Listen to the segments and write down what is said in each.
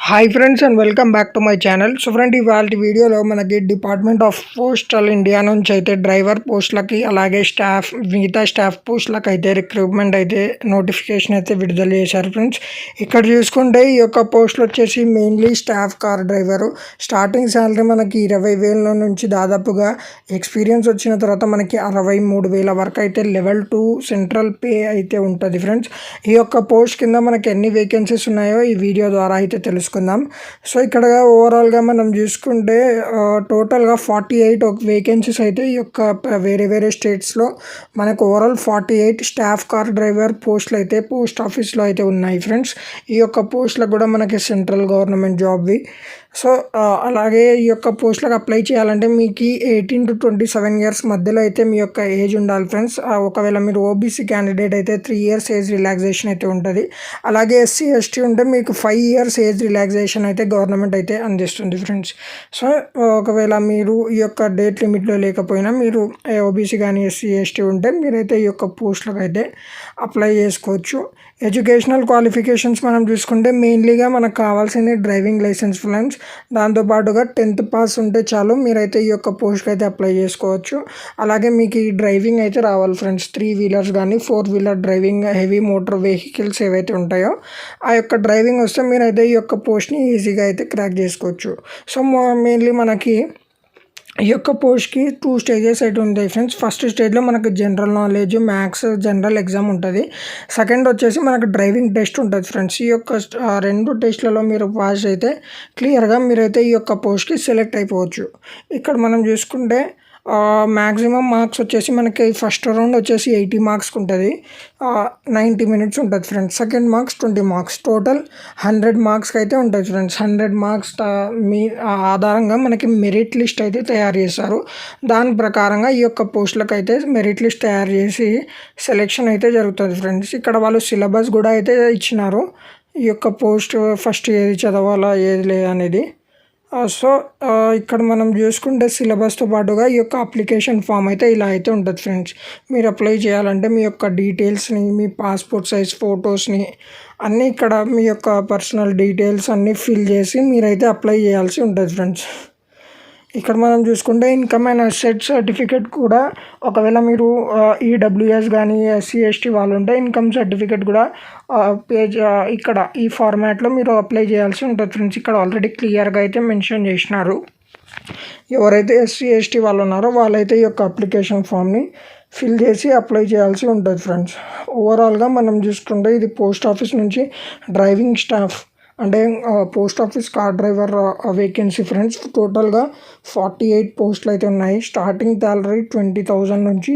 Hi friends and welcome back to my channel. So friend ఇవాళ వీడియోలో మనకి department of postal India నుంచి అయితే డ్రైవర్ పోస్టులకి అలాగే మిగతా స్టాఫ్ పోస్టులకు అయితే రిక్రూట్మెంట్ అయితే నోటిఫికేషన్ అయితే విడుదల చేశారు ఫ్రెండ్స్. ఇక్కడ చూసుకుంటే ఈ యొక్క పోస్టులు వచ్చేసి mainly staff car driver. Starting salary మనకి 20,000 నుంచి దాదాపుగా ఎక్స్పీరియన్స్ వచ్చిన తర్వాత మనకి 63,000 వరకు అయితే లెవెల్ 2 సెంట్రల్ పే అయితే ఉంటుంది ఫ్రెండ్స్. ఈ యొక్క పోస్ట్ కింద మనకి ఎన్ని వేకెన్సీస్ ఉన్నాయో ఈ వీడియో ద్వారా అయితే తెలుసుకుందాం. సో ఇక్కడ ఓవరాల్గా మనం చూసుకుంటే టోటల్గా 48 వేకెన్సీస్ అయితే ఈ యొక్క వేరే స్టేట్స్లో మనకు ఓవరాల్ 48 స్టాఫ్ కార్ డ్రైవర్ పోస్టులు అయితే పోస్ట్ ఆఫీస్లో అయితే ఉన్నాయి ఫ్రెండ్స్. ఈ యొక్క పోస్టులకు కూడా మనకి సెంట్రల్ గవర్నమెంట్ జాబ్వి. సో అలాగే ఈ యొక్క పోస్టులకు అప్లై చేయాలంటే మీకు 18 to 27 ఇయర్స్ మధ్యలో అయితే మీ యొక్క ఏజ్ ఉండాలి ఫ్రెండ్స్. ఒకవేళ మీరు ఓబీసీ క్యాండిడేట్ అయితే 3 ఇయర్స్ ఏజ్ రిలాక్సేషన్ అయితే ఉంటుంది. అలాగే ఎస్సీ ఎస్టీ ఉంటే మీకు 5 ఇయర్స్ ఏజ్ రిలాక్సేషన్ అయితే గవర్నమెంట్ అయితే అందిస్తుంది ఫ్రెండ్స్. సో ఒకవేళ మీరు ఈ యొక్క డేట్ లిమిట్లో లేకపోయినా మీరు ఓబీసీ కానీ ఎస్సీ ఎస్టీ ఉంటే మీరైతే ఈ యొక్క పోస్టులకు అయితే అప్లై చేసుకోవచ్చు. ఎడ్యుకేషనల్ క్వాలిఫికేషన్స్ మనం చూసుకుంటే మెయిన్లీగా మనకు కావాల్సింది డ్రైవింగ్ లైసెన్స్ ఫ్రెండ్స్. దాంతోపాటుగా 10th పాస్ ఉంటే చాలు మీరైతే ఈ యొక్క పోస్ట్కి అయితే అప్లై చేసుకోవచ్చు. అలాగే మీకు ఈ డ్రైవింగ్ అయితే రావాలి ఫ్రెండ్స్. 3 వీలర్స్ కానీ 4 wheeler driving heavy motor vehicles ఏవైతే ఉంటాయో ఆ యొక్క డ్రైవింగ్ వస్తే మీరైతే ఈ యొక్క పోస్ట్ని ఈజీగా అయితే క్రాక్ చేసుకోవచ్చు. సో మెయిన్లీ మనకి ఈ యొక్క పోస్ట్కి 2 స్టేజెస్ అయితే ఉంటాయి ఫ్రెండ్స్. ఫస్ట్ స్టేజ్లో మనకు general knowledge maths general exam ఉంటుంది. సెకండ్ వచ్చేసి మనకు డ్రైవింగ్ టెస్ట్ ఉంటుంది ఫ్రెండ్స్. ఈ యొక్క 2 టెస్ట్లలో మీరు పాస్ అయితే క్లియర్గా మీరైతే ఈ యొక్క పోస్ట్కి సెలెక్ట్ అయిపోవచ్చు. ఇక్కడ మనం చూసుకుంటే మ్యాక్సిమం మార్క్స్ వచ్చేసి మనకి ఫస్ట్ రౌండ్ వచ్చేసి 80 మార్క్స్కి ఉంటుంది. 90 మినిట్స్ ఉంటుంది friends. Second marks 20 marks total 100 మార్క్స్కి అయితే ఉంటుంది ఫ్రెండ్స్. 100 మార్క్స్ మీ ఆధారంగా మనకి మెరిట్ లిస్ట్ అయితే తయారు చేస్తారు. దాని ప్రకారంగా ఈ యొక్క పోస్టులకు అయితే మెరిట్ లిస్ట్ తయారు చేసి సెలెక్షన్ అయితే జరుగుతుంది ఫ్రెండ్స్. ఇక్కడ వాళ్ళు సిలబస్ కూడా అయితే ఇచ్చినారు. ఈ యొక్క పోస్ట్ ఫస్ట్ ఏది చదవాలా ఏది లేదనేది. సో ఇక్కడ మనం చూసుకుంటే సిలబస్తో పాటుగా ఈ యొక్క అప్లికేషన్ ఫామ్ అయితే ఇలా అయితే ఉంటుంది ఫ్రెండ్స్. మీరు అప్లై చేయాలంటే మీ యొక్క డీటెయిల్స్ని మీ పాస్పోర్ట్ సైజ్ ఫొటోస్ని అన్నీ ఇక్కడ మీ యొక్క పర్సనల్ డీటెయిల్స్ అన్నీ ఫిల్ చేసి మీరైతే అప్లై చేయాల్సి ఉంటుంది ఫ్రెండ్స్. ఇక్కడ మనం చూసుకుంటే ఇన్కమ్ అండ్ అసెట్ సర్టిఫికేట్ కూడా ఒకవేళ మీరు ఈడబ్ల్యూఎస్ కానీ ఎస్సీ ఎస్టీ వాళ్ళు ఉంటే ఇన్కమ్ సర్టిఫికేట్ కూడా పేజ్ ఇక్కడ ఈ ఫార్మాట్లో మీరు అప్లై చేయాల్సి ఉంటుంది ఫ్రెండ్స్. ఇక్కడ ఆల్రెడీ క్లియర్గా అయితే మెన్షన్ చేసినారు. ఎవరైతే ఎస్సీ ఎస్టీ వాళ్ళు ఉన్నారో వాళ్ళైతే ఈ యొక్క అప్లికేషన్ ఫామ్ని ఫిల్ చేసి అప్లై చేయాల్సి ఉంటుంది ఫ్రెండ్స్. ఓవరాల్గా మనం చూసుకుంటే ఇది పోస్ట్ ఆఫీస్ నుంచి డ్రైవింగ్ స్టాఫ్ అంటే post office car driver vacancy friends. టోటల్గా 48 పోస్టులు అయితే ఉన్నాయి. స్టార్టింగ్ సాలరీ 20,000 నుంచి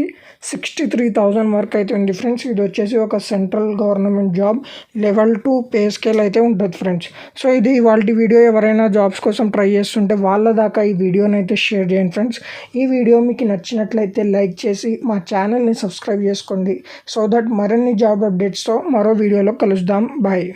63,000 వరకు అయితే ఉంది ఫ్రెండ్స్. ఇది వచ్చేసి ఒక central government job level 2 pay scale అయితే ఉంటుంది ఫ్రెండ్స్. సో ఇది ఇవాళ వీడియో. ఎవరైనా జాబ్స్ కోసం ట్రై చేస్తుంటే వాళ్ళ దాకా ఈ వీడియోని అయితే షేర్ చేయండి ఫ్రెండ్స్. ఈ వీడియో మీకు నచ్చినట్లయితే లైక్ చేసి మా ఛానల్ని సబ్స్క్రైబ్ చేసుకోండి. సో దట్ మరిన్ని జాబ్ అప్డేట్స్తో మరో వీడియోలో కలుద్దాం. బాయ్.